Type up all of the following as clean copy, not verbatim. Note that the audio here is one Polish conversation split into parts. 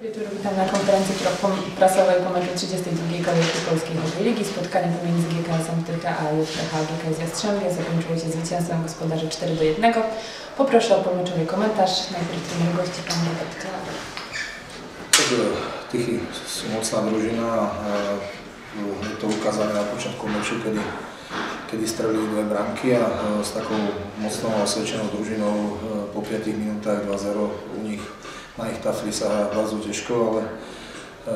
Wieczór, witam na konferencji prasowej po meczu 32. kolejki Polskiej Hokej Ligi. Spotkanie pomiędzy GKS-em Tychy a JPH GKS Jastrzębie zakończyło się zwycięstwem gospodarzy 4-1. Poproszę o pomeczowy komentarz. Najpierw trener gości, pan Robert Klawer. Tychy sú mocná družina. Je to ukázané na počiatku meču, kedy strelili 2 branky a s takou mocnou a osvedčenou družinou po 5 minútach 2-0 u nich na ich tafli sa hrá bardzo ťažko, ale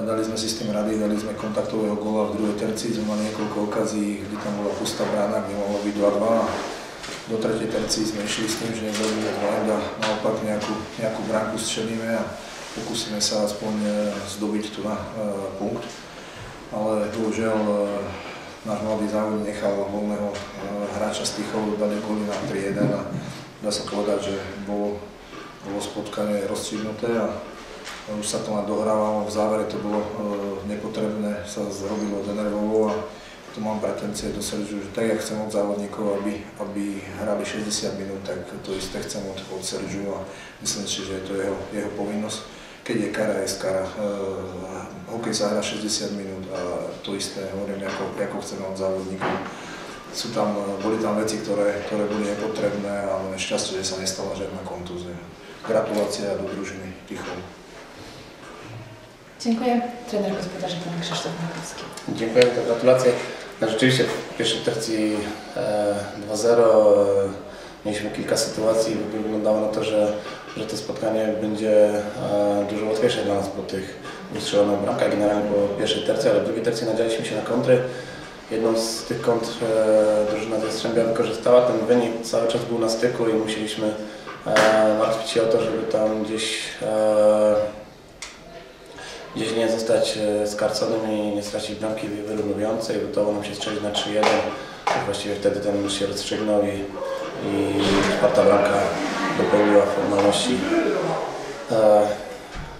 dali sme si s tým rady, dali sme kontaktového góla v druhej tercii, sme mali niekoľko okazí, kde tam bola pustá brána, kde mohlo byť 2-2. Do tretej tercii sme išli s tým, že nebudeme dvojiť a naopak nejakú bránku strelíme a pokúsime sa aspoň zdobiť tu na punkt. Ale bohužiaľ náš mladý závodník nechal voľného hráča z Tychov, dali góly na 3-1 a dá sa povedať, že bolo spotkanie rozstrihnuté a už sa to dohrávalo. V závere to bolo nepotrebné, sa zrobilo denervovo a tu mám pretencie do Sergiu, že tak, jak chcem od závodníkov, aby hrali 60 minút, tak to isté chcem od Sergiu a myslím si, že je to jeho povinnosť. Keď je kara, je kara. Hokej sa hrá 60 minút a to isté hovorím, ako chceme od závodníkov. Boli tam veci, ktoré boli nepotrebné, ale šťastie, že sa nestala žiadna kontúzia. Gratulácia do drużyny Tychów. Dziękuję. Trener gospodarzy pan Krzysztof Makowski. Dziękuję za gratulacje. No, rzeczywiście w pierwszej tercji 2-0 mieliśmy kilka sytuacji. Wyglądało na to, że to spotkanie będzie dużo łatwiejsze dla nas po tych ustrzelonych bramkach. Generalnie po pierwszej tercji, ale w drugiej tercji nadzialiśmy się na kontry. Jedną z tych kontr drużyna z Jastrzębia wykorzystała. Ten wynik cały czas był na styku i musieliśmy martwić się o to, żeby tam gdzieś nie zostać skarconym i nie stracić bramki wyrównującej. Udało nam się strzelić na 3-1. Właściwie wtedy ten mecz się rozstrzygnął i czwarta bramka dopełniła formalności.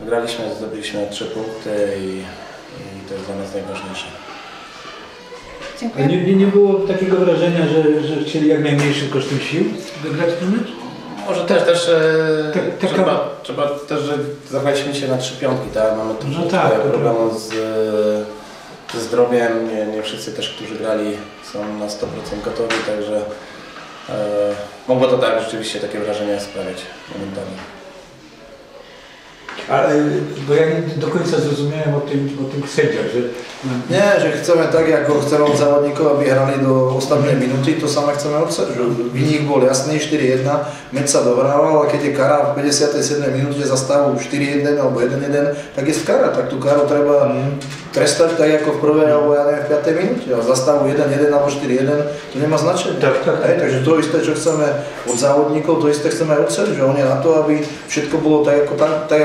Wygraliśmy, zdobyliśmy 3 punkty i to jest dla nas najważniejsze. Dziękuję. Nie było takiego wrażenia, że chcieli jak najmniejszym kosztem sił wygrać ten mecz? Może też trzeba też, że zagraliśmy się na 3 piątki, tak? Mamy troszeczkę problemu ze zdrowiem, nie wszyscy też, którzy grali, są na 100% gotowi, także mogło to tak rzeczywiście takie wrażenie sprawiać momentami. Ale bo ja nie do końca zrozumiałem o tych sędziach, że... Nie, že chceme tak, ako chceme od závodníkov, aby hrali do ostatnej minúty, to samé chceme od Sergiu. Vynik bol jasný, 4-1, meč sa dohrával a keď je kara v 57. minúte za stavu 4-1 alebo 1-1, tak je kara, tak tú karu treba trestať tak ako v prvej alebo ja neviem, v 5. minúte. A za stavu 1-1 alebo 4-1 to nemá značenie. Takže to isté, čo chceme od závodníkov, to isté chceme aj od Sergiu. On je na to, aby všetko bolo tak,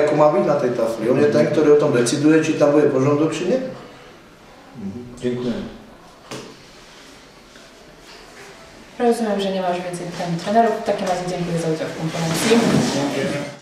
ako má byť na tej tafli. On je ten, ktorý o tom deciduje, či tam bude požondok, či nie. Dziękuję. Rozumiem, że nie ma już więcej pytań trenerów. W takim razie dziękuję za udział w konferencji.